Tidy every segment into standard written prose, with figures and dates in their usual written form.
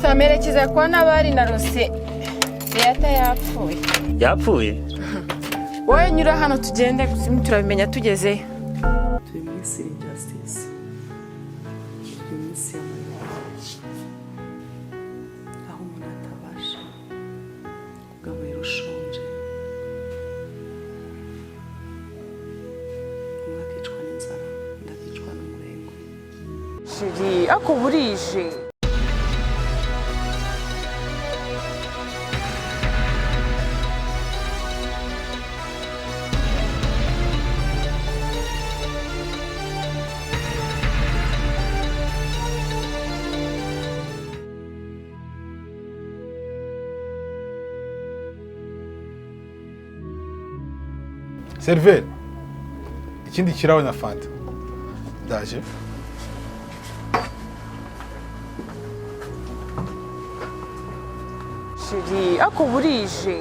Samerekeza kubona bari narose Beata yapfuye. Yapfuye? Wowe nyura hano tugende gusa turabimenya tugezeyo. Tuyimisi injustice. Tuyimisi aho umuntu atabasha kugaburira ushonje. Umwe akicwa n'inzara, undi akicwa n'umurengwe. Shiri ako burije. Server, ikindi kirawe na fanta. Ndaje. Shiri ako burije.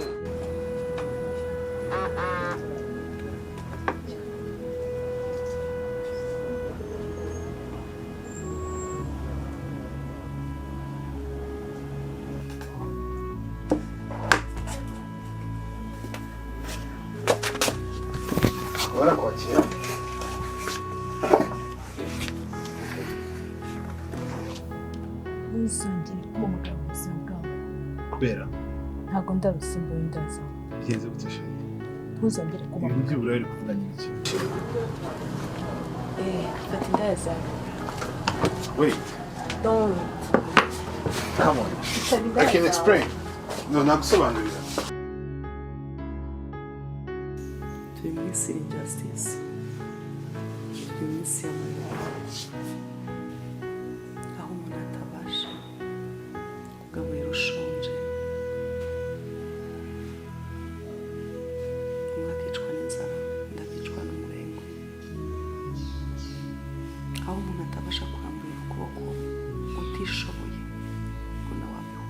Wala kwakira. Ntuzongere kuba umugabo ubuzima bwawe. Kubera Ntabwo ndarusimbuye ndaza. bigenze gute shiri? Ntuzongere kuba Ibintu by'ubura biri kuvuganya iki? fata ndaza. Wait, Don't. come on. I can explain. No, nagusobanurira. Tuyimisi injustice. Tuyimisi aho umuntu atabasha kugaburira ushonje. Umwe akicwa n'inzara, undi akicwa n'umurengwe. Aho umuntu atabasha kurambura ukuboko utishoboye ngo nawe abeho.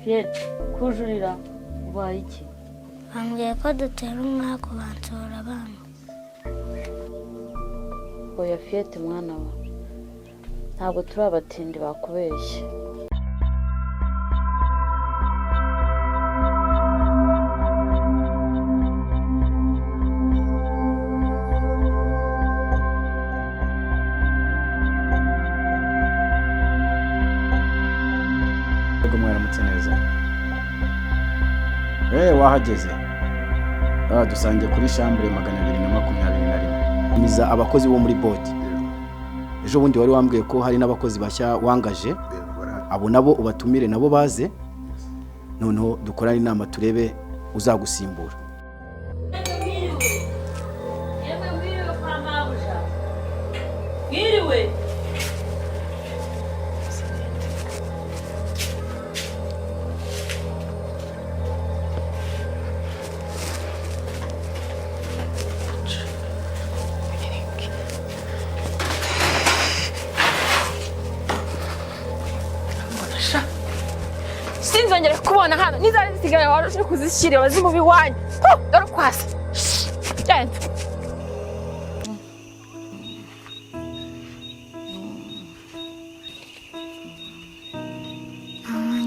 Fiete, kujurira ubaye iki? Bambwiye ko dutera umwaka bansura abana. Oya Fiete mwana wa, ntabwo turi abatindi bakubeshye. Ubwo mwaramutse neza. Wahageze. Dusangiye kuri chambre 221. Niza abakozi bo muri board. Ejo bundi wari wambwiye ko hari n'abakozi bashya wangaje. Abo nabo ubatumire nabo baze. Noneho dukorana inama turebe uzagusimbura. Mwiriwe. Sinzongere kubona hano. Nizari zisigaye warushe kuzishyira abazimu biwanyu. Dore kwasa. Genda.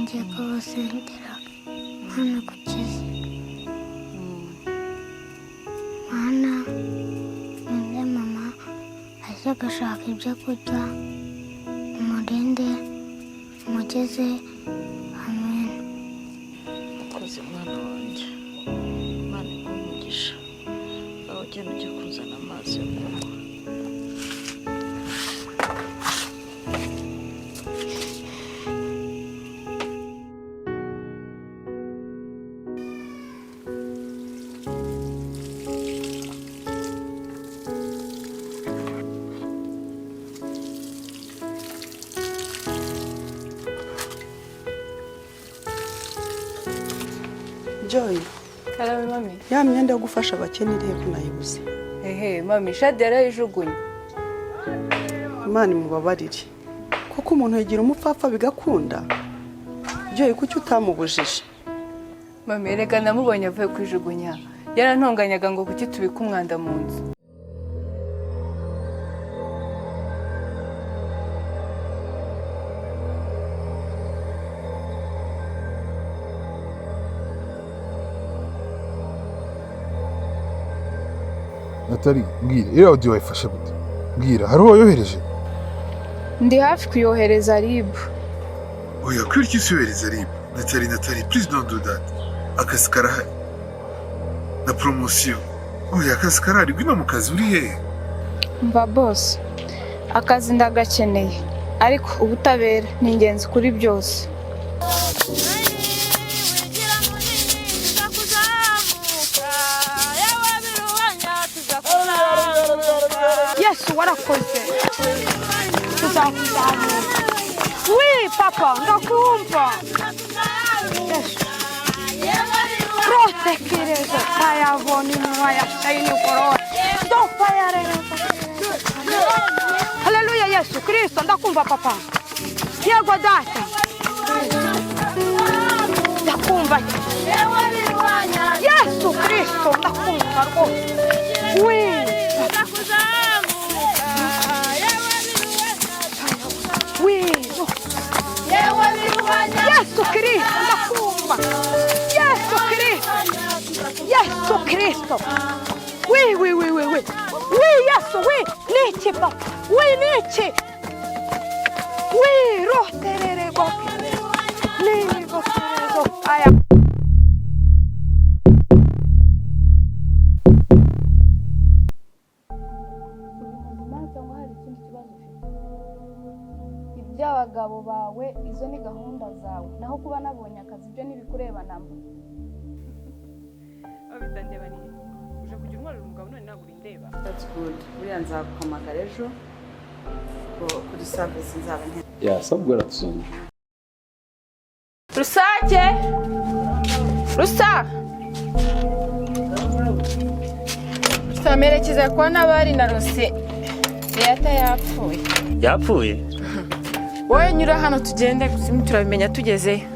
Ngiye kubasengera hano ku kizi. Mana, nze mama ajya gushaka ibyo kurya, umurinde, umugeze, amen. Ukoze mwana wanjye. Imana ikumugisha. Aho ugenda ujya kuzana amazi yo kunywa. Joy, Karame mami. ya myenda yo gufasha abakene irihe ko nayibuze? Ehe mami, Shadi yarayijugunye. Imana imubabarire. Kuko umuntu yigira umupfapfa bigakunda. Joy, kuki utamubujije? Mami, reka namubonye avuye kwijugunya. Yarantonganyaga ngo kuki tubika umwanda mu nzu. Natali, mbwira, iriya audio wayifashe gute? Mbwira, hari uwo yohereje? Ndi hafi kuyohereza RIB. Oya, kubera iki usohereza RIB? Natali, please don't do that. Akazi karahari. Na promotion. Oya, akazi karahari, gwima mu kazi uri hehe? Mva boss. Akazi ndagakeneye. Ariko ubutabera ni ingenzi kuri byose. Yesu warakoze. Tuzakuzamuka. Oui, papa, ndakumva. Yesu. Protekereza tayabona inuma ya shayini korona. Stopa yarereza. Haleluya Yesu Kristo, ndakumva papa. Yego data. Ndakumva. Yesu Kristo, ndakumva rwose. Oui. Yesu Kristo, ndakumva. Yesu Kristo. Oui. Oui, Yesu, oui. Niki papa. Oui, niki. Oui, roterere go. Nini go go. Aya. Iby'abagabo bawe izo ni gahunda zawe naho kuba nabonye akazi ibyo nibikureba namba abitandeba ni uje kugira umwana umugabo none nagura indeba. That's good. Buriya nzaguhamagara ejo kuri service nzaba nke. Ya sabwara tusonye. Rusake Rusa Samerekeza kwa nabari na Rose Beata yapfuye. Yapfuye? Wowe nyura hano tugende gusimu turabimenya tugeze.